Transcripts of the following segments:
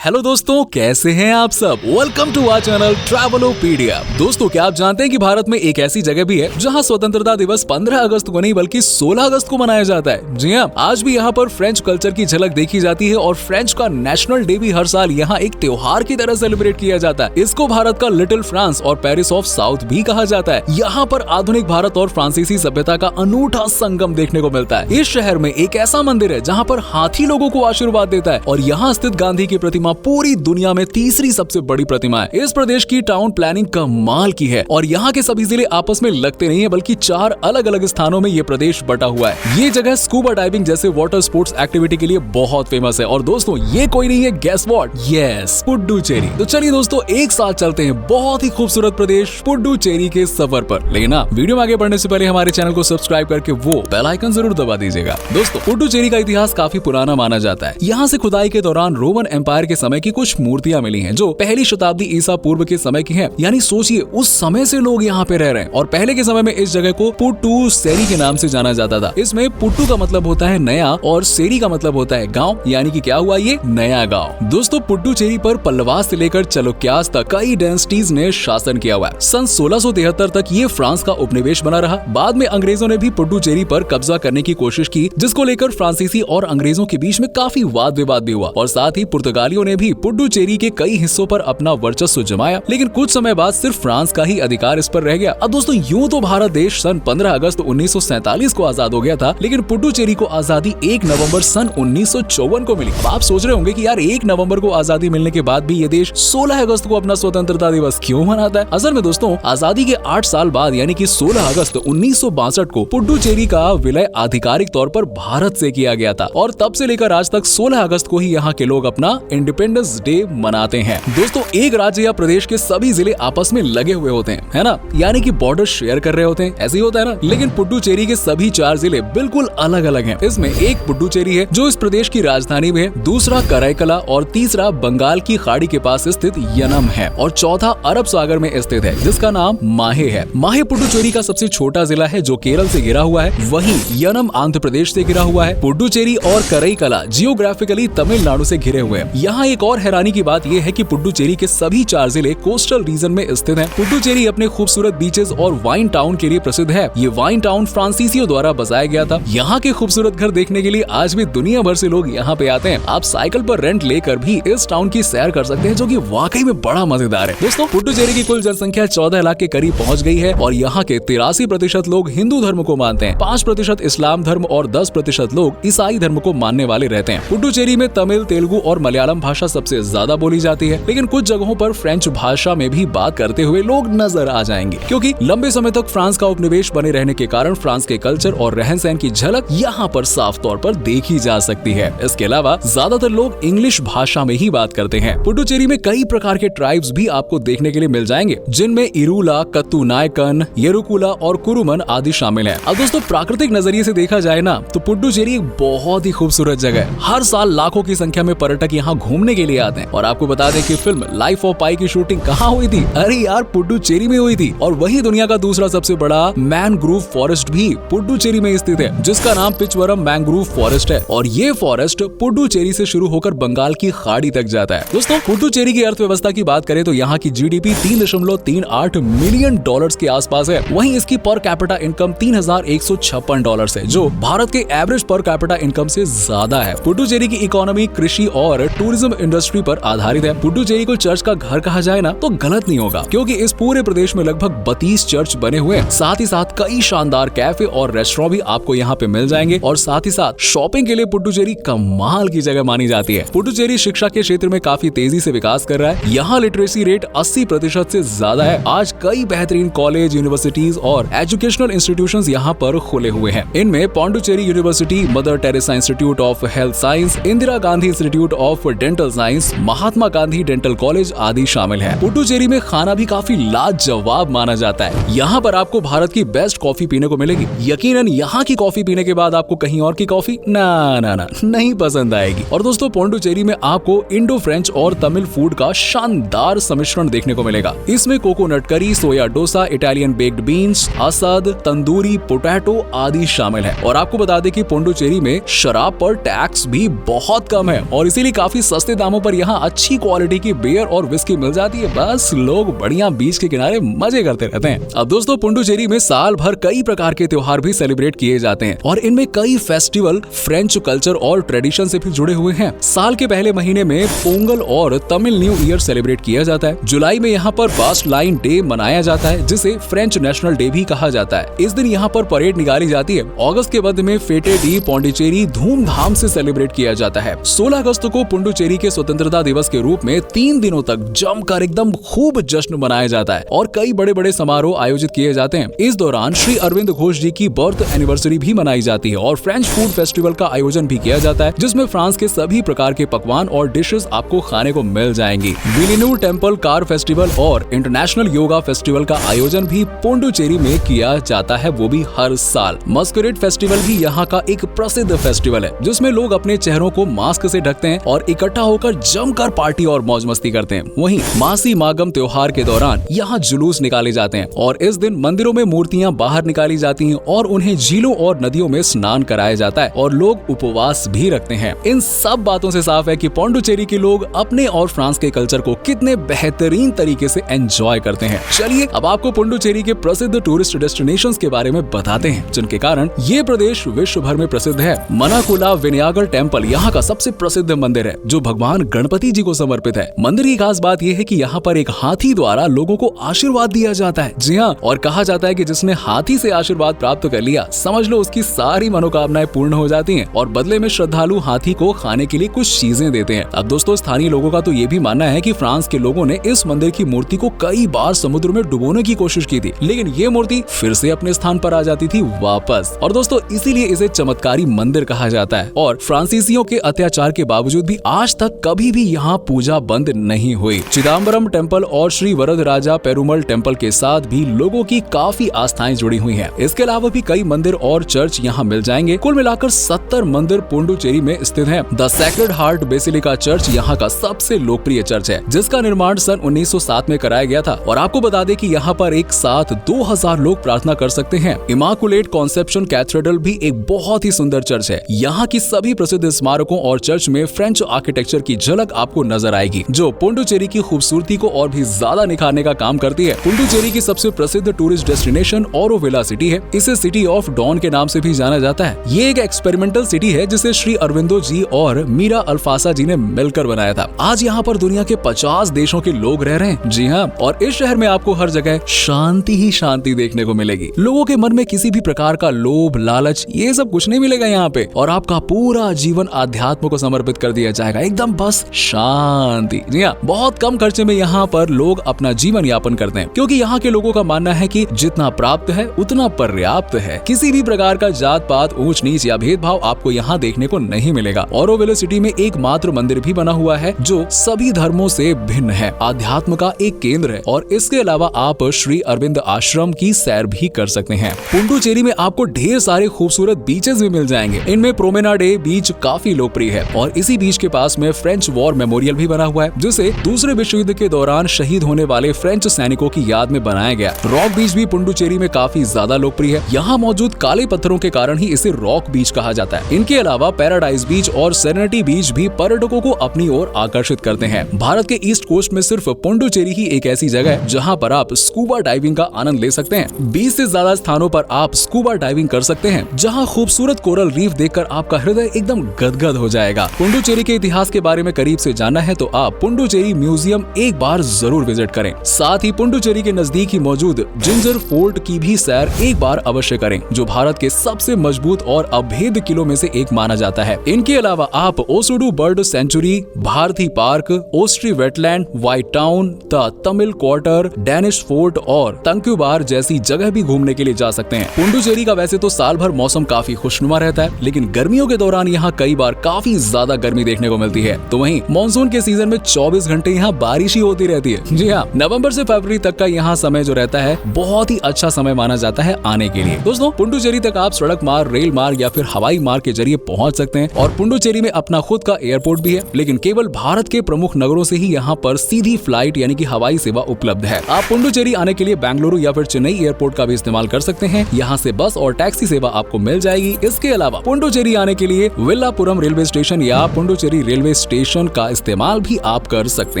Hello दोस्तों, कैसे हैं आप सब। Welcome to our channel Travelopedia. दोस्तों, क्या आप जानते हैं कि भारत में एक ऐसी जगह भी है जहां स्वतंत्रता दिवस 15 अगस्त को नहीं बल्कि 16 अगस्त को मनाया जाता है। जी हां, आज भी यहां पर फ्रेंच कल्चर की झलक देखी जाती है और फ्रेंच का नेशनल डे भी हर साल यहां एक त्योहार की तरह सेलिब्रेट किया जाता है। इसको भारत का लिटिल फ्रांस और पेरिस ऑफ साउथ भी कहा जाता है। यहाँ पर आधुनिक भारत और फ्रांसीसी सभ्यता का अनूठा संगम देखने को मिलता है। इस शहर में एक ऐसा मंदिर है जहाँ पर हाथी लोगों को आशीर्वाद देता है और यहाँ स्थित गांधी की प्रतिमा पूरी दुनिया में तीसरी सबसे बड़ी प्रतिमा है। इस प्रदेश की टाउन प्लानिंग कमाल की है और यहाँ के सभी जिले आपस में लगते नहीं है बल्कि 4 अलग अलग स्थानों में ये प्रदेश बटा हुआ है। ये जगह स्कूबा डाइविंग जैसे वाटर स्पोर्ट्स एक्टिविटी के लिए बहुत फेमस है। और दोस्तों, ये कोई नहीं है, गेस व्हाट, यस, पुडुचेरी। तो चलिए दोस्तों, एक साथ चलते हैं बहुत ही खूबसूरत प्रदेश पुडुचेरी के सफर पर। लेकिन वीडियो में आगे बढ़ने से पहले हमारे चैनल को सब्सक्राइब करके वो बेल आइकन जरूर दबा दीजिएगा। दोस्तों, पुडुचेरी का इतिहास काफी पुराना माना जाता है। यहाँ से खुदाई के दौरान रोमन एम्पायर के समय की कुछ मूर्तियां मिली हैं जो पहली शताब्दी ईसा पूर्व के समय की हैं। यानी सोचिए, उस समय से लोग यहाँ पे रह रहे हैं। और पहले के समय में इस जगह को पुडुचेरी के नाम से जाना जाता था। इसमें पुट्टू का मतलब होता है नया और सेरी का मतलब होता है गांव, यानी कि क्या हुआ, ये नया गांव। दोस्तों, पुडुचेरी पर पल्लवास से लेकर चालुक्यास तक कई डायनेस्टीज ने शासन किया हुआ है। सन 1673 तक ये फ्रांस का उपनिवेश बना रहा। बाद में अंग्रेजों ने भी पुडुचेरी पर कब्जा करने की कोशिश की, जिसको लेकर फ्रांसीसी और अंग्रेजों के बीच में काफी वाद विवाद भी हुआ। और साथ ही पुर्तगालियों ने भी पुडुचेरी के कई हिस्सों पर अपना वर्चस्व जमाया। लेकिन कुछ समय बाद सिर्फ फ्रांस का ही अधिकार इस पर रह गया। अब दोस्तों, यूं तो भारत देश सन 15 अगस्त 1947 को आजाद हो गया था, लेकिन पुडुचेरी को आजादी 1 नवंबर सन 1954 को मिली। अब आप सोच रहे होंगे कि यार 1 नवंबर को आजादी मिलने के बाद भी ये देश 16 अगस्त को अपना स्वतंत्रता दिवस क्यों मनाता है। असल में दोस्तों, आजादी के 8 साल बाद यानी कि 16 अगस्त 1962 को पुडुचेरी का विलय आधिकारिक तौर पर भारत से किया गया था और तब से लेकर आज तक 16 अगस्त को ही यहाँ के लोग अपना इंडिपेंडेंस डे मनाते हैं। दोस्तों, एक राज्य या प्रदेश के सभी जिले आपस में लगे हुए होते हैं, है ना, यानी कि बॉर्डर शेयर कर रहे होते हैं, ऐसे ही होता है ना। लेकिन पुडुचेरी के सभी 4 जिले बिल्कुल अलग अलग हैं। इसमें एक पुडुचेरी है जो इस प्रदेश की राजधानी में है, दूसरा कराईकला और तीसरा बंगाल की खाड़ी के पास स्थित यनम है और चौथा अरब सागर में स्थित है जिसका नाम माहे है। माहे पुडुचेरी का सबसे छोटा जिला है जो केरल से घिरा हुआ है। वहीं यनम आंध्र प्रदेश से घिरा हुआ है। पुडुचेरी और कराईकला जियोग्राफिकली तमिलनाडु से घिरे हुए हैं। यहाँ एक और हैरानी की बात यह है कि पुडुचेरी के सभी 4 जिले कोस्टल रीजन में स्थित हैं। पुडुचेरी अपने खूबसूरत बीचेस और वाइन टाउन के लिए प्रसिद्ध है। ये वाइन टाउन फ्रांसीसियों द्वारा बसाया गया था। यहाँ के खूबसूरत घर देखने के लिए आज भी दुनिया भर से लोग यहाँ पे आते हैं। आप साइकिल पर रेंट लेकर भी इस टाउन की सैर कर सकते हैं, जो कि वाकई में बड़ा मजेदार है। दोस्तों, पुडुचेरी की कुल जनसंख्या 14 लाख के करीब पहुँच गई है और यहाँ के 83% लोग हिंदू धर्म को मानते हैं, 5% इस्लाम धर्म और 10% लोग ईसाई धर्म को मानने वाले रहते हैं। पुडुचेरी में तमिल, तेलुगु और मलयालम भाषा सबसे ज्यादा बोली जाती है, लेकिन कुछ जगहों पर फ्रेंच भाषा में भी बात करते हुए लोग नजर आ जाएंगे, क्योंकि लंबे समय तक फ्रांस का उपनिवेश बने रहने के कारण फ्रांस के कल्चर और रहन सहन की झलक यहाँ पर साफ तौर पर देखी जा सकती है। इसके अलावा ज्यादातर लोग इंग्लिश भाषा में ही बात करते हैं। पुडुचेरी में कई प्रकार के ट्राइब्स भी आपको देखने के लिए मिल जाएंगे, जिनमें इरूला, कत्तू नायकन, येरुकुला और कुरुमन आदि शामिल है। अब दोस्तों, प्राकृतिक नजरिए से देखा जाए ना तो पुडुचेरी एक बहुत ही खूबसूरत जगह है। हर साल लाखों की संख्या में पर्यटक यहाँ घूमने के लिए आते हैं। और आपको बता दें कि फिल्म लाइफ ऑफ पाई की शूटिंग कहाँ हुई थी? अरे यार, पुडुचेरी में हुई थी। और वही दुनिया का दूसरा सबसे बड़ा मैंग्रोव फॉरेस्ट भी पुडुचेरी में स्थित है, जिसका नाम पिचवरम मैंग्रोव फॉरेस्ट है। और ये फॉरेस्ट पुडुचेरी से शुरू होकर बंगाल की खाड़ी तक जाता है। दोस्तों, पुडुचेरी की अर्थव्यवस्था की बात करें तो यहाँ की जीडीपी $3.38 मिलियन के आसपास है। वहीं इसकी पर कैपिटा इनकम $3,156 है, जो भारत के एवरेज पर कैपिटा इनकम से ज्यादा है। पुडुचेरी की इकोनॉमी कृषि और टूरिज्म इंडस्ट्री पर आधारित है। पुडुचेरी को चर्च का घर कहा जाए ना तो गलत नहीं होगा, क्योंकि इस पूरे प्रदेश में लगभग 32 चर्च बने हुए हैं। साथ ही साथ कई शानदार कैफे और रेस्टोरेंट भी आपको यहाँ पे मिल जाएंगे। और साथ ही साथ शॉपिंग के लिए पुडुचेरी कमाल की जगह मानी जाती है। पुडुचेरी शिक्षा के क्षेत्र में काफी तेजी से विकास कर रहा है। यहाँ लिटरेसी रेट 80% से ज्यादा है। आज कई बेहतरीन कॉलेज, यूनिवर्सिटीज और एजुकेशनल इंस्टीट्यूशंस यहाँ पर खुले हुए हैं। इनमें Pondicherry university, mother Teresa institute of health science, Indira Gandhi institute of dental science, Mahatma Gandhi dental college आदि शामिल है। पुडुचेरी में खाना भी काफी लाजवाब माना जाता है। यहाँ पर आपको भारत की बेस्ट कॉफी पीने को मिलेगी। यकीनन यहाँ की कॉफी पीने के बाद आपको कहीं और की कॉफी ना नहीं पसंद आएगी। और दोस्तों, पौंडुचेरी में आपको इंडो फ्रेंच और तमिल फूड का शानदार सम्मिश्रण देखने को मिलेगा। इसमें coconut curry, soya dosa, Italian baked beans, असद, तंदूरी, पोटैटो आदि शामिल है। और आपको बता दें कि पौंडुचेरी में शराब पर टैक्स भी बहुत कम है और इसीलिए काफी सस्ते सस्ते दामों पर यहाँ अच्छी क्वालिटी की बियर और विस्की मिल जाती है। बस लोग बढ़िया बीच के किनारे मजे करते रहते हैं। अब दोस्तों पुडुचेरी में साल भर कई प्रकार के त्योहार भी सेलिब्रेट किए जाते हैं और इनमें कई फेस्टिवल फ्रेंच कल्चर और ट्रेडिशन से भी जुड़े हुए हैं। साल के पहले महीने में पोंगल और तमिल न्यू ईयर सेलिब्रेट किया जाता है। जुलाई में यहाँ पर बास्ट लाइन डे मनाया जाता है जिसे फ्रेंच नेशनल डे भी कहा जाता है। इस दिन यहाँ पर परेड निकाली जाती है। अगस्त के मध्य में फेटे डी पौंडीचेरी धूमधाम से सेलिब्रेट किया जाता है। 16 अगस्त को पुडुचेरी के स्वतंत्रता दिवस के रूप में 3 दिनों तक जमकर एकदम खूब जश्न मनाया जाता है और कई बड़े बड़े समारोह आयोजित किए जाते हैं। इस दौरान श्री अरविंद घोष जी की बर्थ एनिवर्सरी भी मनाई जाती है और फ्रेंच फूड फेस्टिवल का आयोजन भी किया जाता है जिसमें फ्रांस के सभी प्रकार के पकवान और डिशेस आपको खाने को मिल जाएंगी। विलिन्यू टेम्पल कार फेस्टिवल और इंटरनेशनल योगा फेस्टिवल का आयोजन भी पुडुचेरी में किया जाता है, वो भी हर साल। मस्करेड फेस्टिवल भी यहाँ का एक प्रसिद्ध फेस्टिवल है जिसमें लोग अपने चेहरों को मास्क से ढकते हैं और इकट्ठा होकर जमकर पार्टी और मौज मस्ती करते हैं। वहीं मासी मागम त्योहार के दौरान यहाँ जुलूस निकाले जाते हैं और इस दिन मंदिरों में मूर्तियां बाहर निकाली जाती हैं और उन्हें झीलों और नदियों में स्नान कराया जाता है और लोग उपवास भी रखते हैं। इन सब बातों से साफ है कि पुडुचेरी के लोग अपने और फ्रांस के कल्चर को कितने बेहतरीन तरीके से एंजॉय करते हैं। चलिए अब आपको पुडुचेरी के प्रसिद्ध टूरिस्ट डेस्टिनेशंस के बारे में बताते हैं जिनके कारण ये प्रदेश विश्व भर में प्रसिद्ध है। मनाकुला विनायगर टेम्पल यहाँ का सबसे प्रसिद्ध मंदिर है जो भगवान गणपति जी को समर्पित है। मंदिर की खास बात यह है कि यहाँ पर एक हाथी द्वारा लोगों को आशीर्वाद दिया जाता है। जी हाँ, और कहा जाता है कि जिसने हाथी से आशीर्वाद प्राप्त कर लिया समझ लो उसकी सारी मनोकामनाएं पूर्ण हो जाती हैं और बदले में श्रद्धालु हाथी को खाने के लिए कुछ चीजें देते हैं। अब दोस्तों स्थानीय लोगों का तो ये भी मानना है कि फ्रांस के लोगों ने इस मंदिर की मूर्ति को कई बार समुद्र में डुबोने की कोशिश की थी लेकिन ये मूर्ति फिर से अपने स्थान पर आ जाती थी वापस। और दोस्तों इसीलिए इसे चमत्कारी मंदिर कहा जाता है और फ्रांसीसियों के अत्याचार के बावजूद भी आज तक कभी भी यहाँ पूजा बंद नहीं हुई। चिदम्बरम टेम्पल और श्री वरदराजा पेरुमल टेम्पल के साथ भी लोगों की काफी आस्थाएं जुड़ी हुई हैं। इसके अलावा भी कई मंदिर और चर्च यहाँ मिल जाएंगे। कुल मिलाकर 70 मंदिर पुडुचेरी में स्थित हैं। The sacred heart basilica church यहाँ का सबसे लोकप्रिय चर्च है जिसका निर्माण सन 1907 में कराया गया था और आपको बता दें कि यहाँ पर एक साथ 2000 लोग प्रार्थना कर सकते हैं। इमाकुलेट कॉन्सेप्शन कैथेड्रल भी एक बहुत ही सुंदर चर्च है। यहाँ की सभी प्रसिद्ध स्मारकों और चर्च में फ्रेंच आर्किटेक्चर की झलक आपको नजर आएगी जो पुडुचेरी की खूबसूरती को और भी ज्यादा निखारने का काम करती है। पुडुचेरी की सबसे प्रसिद्ध टूरिस्ट डेस्टिनेशन ऑरोविला सिटी है। इसे सिटी ऑफ डॉन के नाम से भी जाना जाता है। ये एक एक्सपेरिमेंटल सिटी है जिसे श्री अरविंदो जी और मीरा अल्फासा जी ने मिलकर बनाया था। आज यहाँ पर दुनिया के 50 देशों के लोग रह रहे हैं। जी हाँ, और इस शहर में आपको हर जगह शांति ही शांति देखने को मिलेगी। लोगों के मन में किसी भी प्रकार का लोभ लालच ये सब कुछ नहीं मिलेगा यहाँ पे और आपका पूरा जीवन आध्यात्म को समर्पित कर दिया जाएगा। एकदम बस शांति। जी हाँ, बहुत कम खर्चे में यहाँ पर लोग अपना जीवन यापन करते हैं क्योंकि यहाँ के लोगों का मानना है कि जितना प्राप्त है उतना पर्याप्त है। किसी भी प्रकार का जात पात ऊंच नीच या भेदभाव आपको यहाँ देखने को नहीं मिलेगा। ऑरोविला सिटी में एकमात्र मंदिर भी बना हुआ है जो सभी धर्मों से भिन्न है। आध्यात्म का एक केंद्र है और इसके अलावा आप श्री अरविंद आश्रम की सैर भी कर सकते हैं। पुडुचेरी में आपको ढेर सारे खूबसूरत बीचेस भी मिल जाएंगे। इनमें प्रोमेनाडे बीच काफी लोकप्रिय है और इसी बीच के पास में फ्रेंच वॉर मेमोरियल भी बना हुआ है जिसे दूसरे विश्व युद्ध के दौरान शहीद होने वाले फ्रेंच सैनिकों की याद में बनाया गया। रॉक बीच भी पुडुचेरी में काफी ज्यादा लोकप्रिय है। यहाँ मौजूद काले पत्थरों के कारण ही इसे रॉक बीच कहा जाता है। इनके अलावा पैराडाइज बीच और सेरेनिटी बीच भी पर्यटकों को अपनी ओर आकर्षित करते हैं। भारत के ईस्ट कोस्ट में सिर्फ पुडुचेरी ही एक ऐसी जगह है जहाँ पर आप स्कूबा डाइविंग का आनंद ले सकते हैं। 20 से ज्यादा स्थानों पर आप स्कूबा डाइविंग कर सकते हैं जहाँ खूबसूरत कोरल रीफ देखकर आपका हृदय एकदम गदगद हो जाएगा। पुडुचेरी के इतिहास के बारे में करीब से जानना है तो आप पुडुचेरी म्यूजियम एक बार जरूर विजिट करें। साथ ही पुडुचेरी के नजदीक ही मौजूद जिंजर फोर्ट की भी सैर एक बार अवश्य करें जो भारत के सबसे मजबूत और अभेद किलों में से एक माना जाता है। इनके अलावा आप Ousudu bird sanctuary, Bharathi park, Ousteri wetland, white town, the Tamil quarter, Danish fort और तंक्यूबार जैसी जगह भी घूमने के लिए जा सकते हैं। पुडुचेरी का वैसे तो साल भर मौसम काफी खुशनुमा रहता है लेकिन गर्मियों के दौरान यहाँ कई बार काफी ज्यादा गर्मी देखने को मिलती है। तो वहीं मानसून के सीजन में 24 घंटे यहाँ बारिश ही होती रहती है। जी हाँ, नवंबर से फरवरी तक का यहाँ समय जो रहता है बहुत ही अच्छा समय माना जाता है आने के लिए। दोस्तों पुडुचेरी तक आप सड़क मार्ग, रेल मार्ग या फिर हवाई मार्ग के जरिए पहुँच सकते हैं और पुडुचेरी में अपना खुद का एयरपोर्ट भी है लेकिन केवल भारत के प्रमुख नगरों से ही यहाँ पर सीधी फ्लाइट यानी कि हवाई सेवा उपलब्ध है। आप पुडुचेरी आने के लिए बेंगलुरु या फिर चेन्नई एयरपोर्ट का भी इस्तेमाल कर सकते हैं। यहाँ से बस और टैक्सी सेवा आपको मिल जाएगी। इसके अलावा पुडुचेरी आने के लिए विल्लापुरम रेलवे स्टेशन या पुडुचेरी रेलवे स्टेशन का इस्तेमाल भी आप कर सकते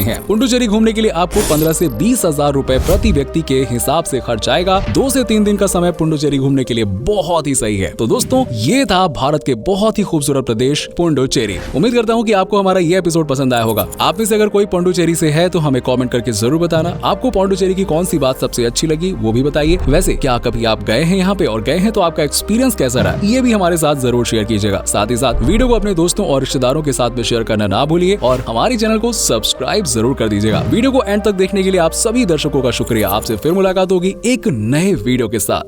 हैं। पुडुचेरी घूमने के लिए आपको 15 से 20 हजार रुपए प्रति व्यक्ति के हिसाब से खर्च आएगा। 2 से 3 दिन का समय पुडुचेरी घूमने के लिए बहुत ही सही है। तो दोस्तों, ये था भारत के बहुत ही खूबसूरत प्रदेश पुडुचेरी। उम्मीद करता हूँ कि आपको हमारा ये एपिसोड पसंद आया होगा। आप में से अगर कोई पुडुचेरी से है तो हमें कमेंट करके जरूर बताना। आपको पुडुचेरी की कौन सी बात सबसे अच्छी लगी वो भी बताइए। वैसे क्या कभी आप गए हैं यहाँ पे, और गए हैं तो आपका एक्सपीरियंस कैसा रहा, ये भी हमारे साथ जरूर शेयर कीजिएगा। साथ ही साथ वीडियो को अपने दोस्तों और रिश्तेदारों के साथ में शेयर करना ना भूलिए और हमारे चैनल को सब्सक्राइब जरूर कर दीजिएगा। वीडियो को एंड तक देखने के लिए आप सभी दर्शकों का शुक्रिया। आपसे फिर मुलाकात होगी एक नए वीडियो के साथ।